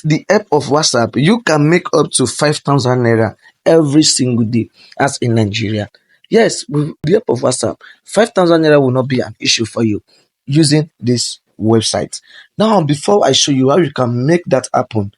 with the help of WhatsApp, you can make up to 5,000 naira every single day as in Nigeria. Yes, with the help of WhatsApp, 5,000 naira will not be an issue for you using this website. Now, before I show you how you can make that happen,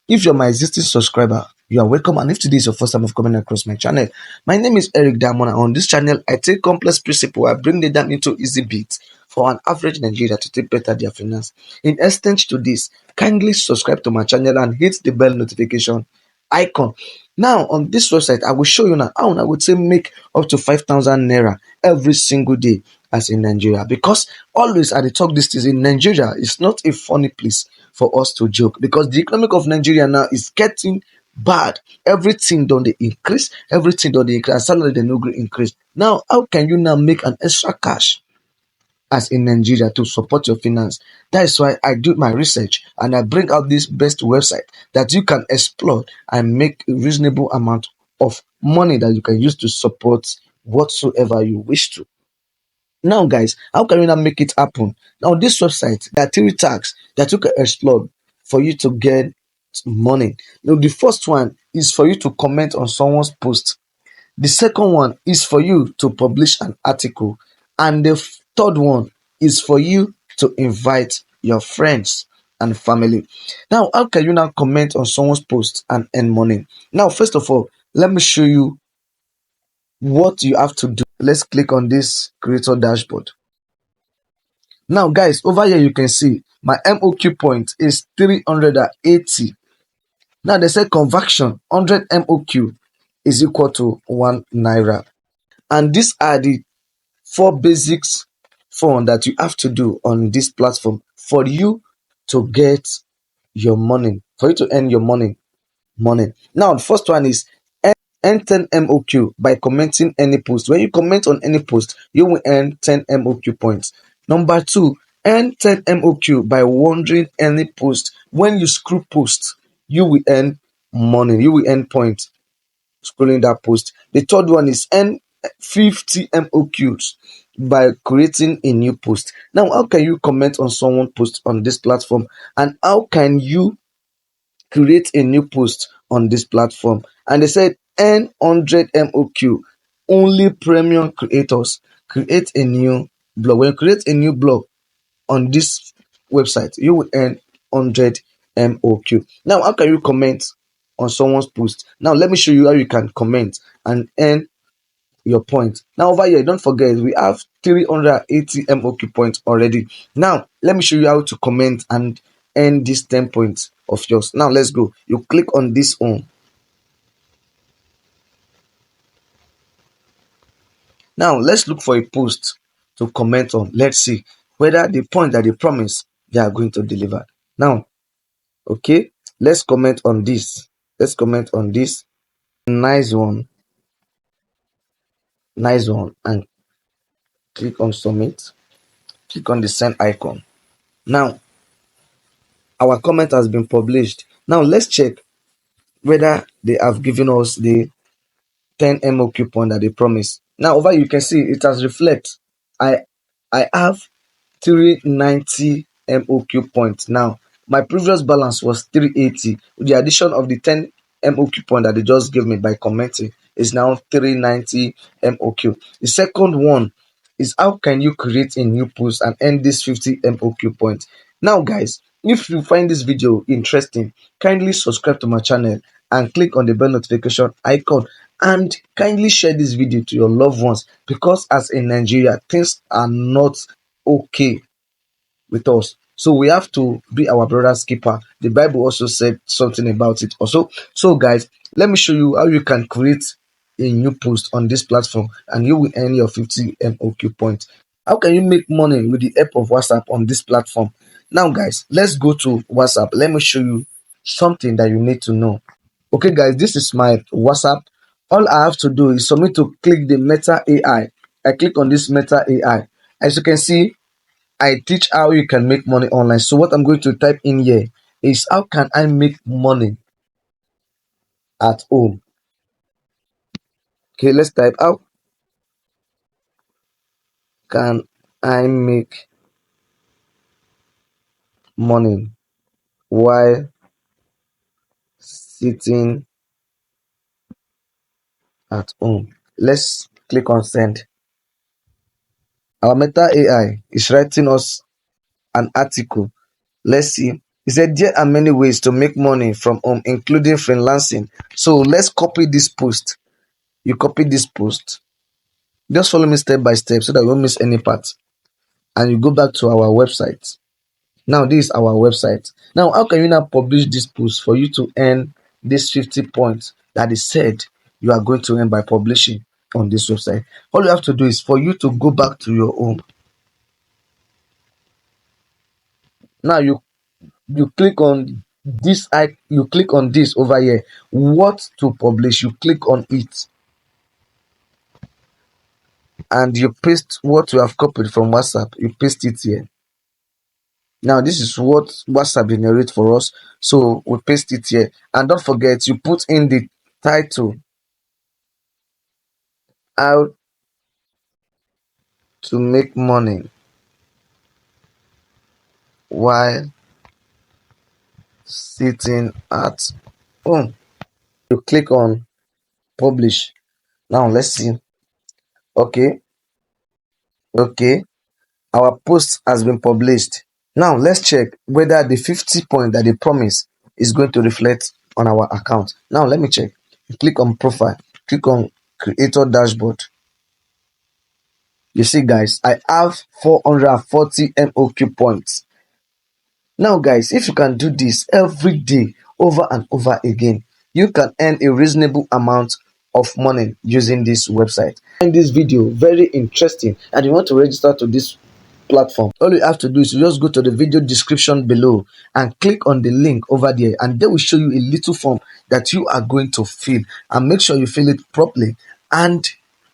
if you're my existing subscriber, you are welcome. And if today is your first time of coming across my channel, my name is Eric Diamond. And on this channel, I take complex principle, I bring them down into easy beats for an average Nigeria to take better their finance. In exchange to this, kindly subscribe to my channel and hit the bell notification icon. Now, on this website, I will show you now how I would say make up to 5,000 naira every single day as in Nigeria. Because always at the talk this is in Nigeria, it's not a funny place for us to joke, because the economic of Nigeria now is getting bad. Everything done they increase, everything done they increase, salary they no gree increase. Now, how can you now make an extra cash as in Nigeria to support your finance? That is why I do my research and I bring out this best website that you can explore and make a reasonable amount of money that you can use to support whatsoever you wish to. Now, guys, how can you now make it happen? Now, this website, there are three tags that you can explore for you to get money. Now, the first one is for you to comment on someone's post. The second one is for you to publish an article. And the third one is for you to invite your friends and family. Now, how can you now comment on someone's post and earn money? Now, first of all, let me show you what you have to do. Let's click on this creator dashboard. Now, guys, over here you can see my MOQ point is 380. Now, they say conversion 100 MOQ is equal to 1 naira. And these are the four basics fund that you have to do on this platform for you to get your money, for you to earn your money. Now, the first one is earn 10 MOQ by commenting any post. When you comment on any post, you will earn 10 MOQ points. Number two, earn 10 MOQ by wondering any post. When you scroll post, you will earn money. You will earn points scrolling that post. The third one is earn 50 MOQs by creating a new post. Now, how can you comment on someone's post on this platform? And how can you create a new post on this platform? And they said earn 100 MOQ. Only premium creators create a new blog. When you create a new blog on this website, you will earn 100 MOQ. Now, how can you comment on someone's post? Now, let me show you how you can comment and earn your points. Now, over here, don't forget, we have 380 MOQ points already. Now, let me show you how to comment and earn these 10 points of yours. Now, let's go. You click on this one. Now, let's look for a post to comment on. Let's see whether the point that they promise they are going to deliver. Now, okay, let's comment on this. Let's comment on this. Nice one. Nice one. And click on submit. Click on the send icon. Now, our comment has been published. Now, let's check whether they have given us the 10 MOQ point that they promised. Now, over you can see it has reflect. I have 390 MOQ points. Now, my previous balance was 380. With the addition of the 10 MOQ point that they just gave me by commenting, is now 390 MOQ. The second one is how can you create a new post and earn this 50 MOQ points. Now, guys, if you find this video interesting, kindly subscribe to my channel and click on the bell notification icon, and kindly share this video to your loved ones, because as in Nigeria, things are not okay with us. So we have to be our brother's keeper. The Bible also said something about it also. So guys, let me show you how you can create a new post on this platform and you will earn your 50 MOQ points. How can you make money with the help of WhatsApp on this platform? Now guys, let's go to WhatsApp. Let me show you something that you need to know. Okay guys, this is my WhatsApp. All I have to do is for me to click the Meta AI. I click on this Meta AI. As you can see, I teach how you can make money online. So what I'm going to type in here is how can I make money at home? Okay, let's type how can I make money while sitting at home. Let's click on send. Our Meta AI is writing us an article. Let's see. He said there are many ways to make money from home, including freelancing. So let's copy this post. You copy this post. Just follow me step by step so that you won't miss any part. And you go back to our website. Now this is our website. Now how can you now publish this post for you to earn this 50 points that is said you are going to earn by publishing on this website? All you have to do is for you to go back to your home. Now you click on this, you click on this over here, what to publish. You click on it and you paste what you have copied from WhatsApp. You paste it here. Now this is what WhatsApp generates for us, so we paste it here. And don't forget, you put in the title, how to make money while sitting at home. You click on publish. Now let's see. Okay, okay, our post has been published. Now let's check whether the 50 point that they promise is going to reflect on our account. Now let me check. You click on profile, click on creator dashboard. You see guys, I have 440 MOQ points. Now guys, if you can do this every day over and over again, you can earn a reasonable amount of money using this website. Find this video very interesting and you want to register to this platform, all you have to do is just go to the video description below and click on the link over there, and they will show you a little form that you are going to fill, and make sure you fill it properly and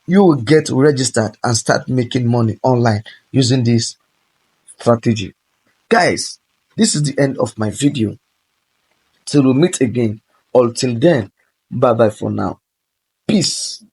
you will get registered and start making money online using this strategy. Guys, this is the end of my video. Till we meet again, until then, bye bye for now. Peace.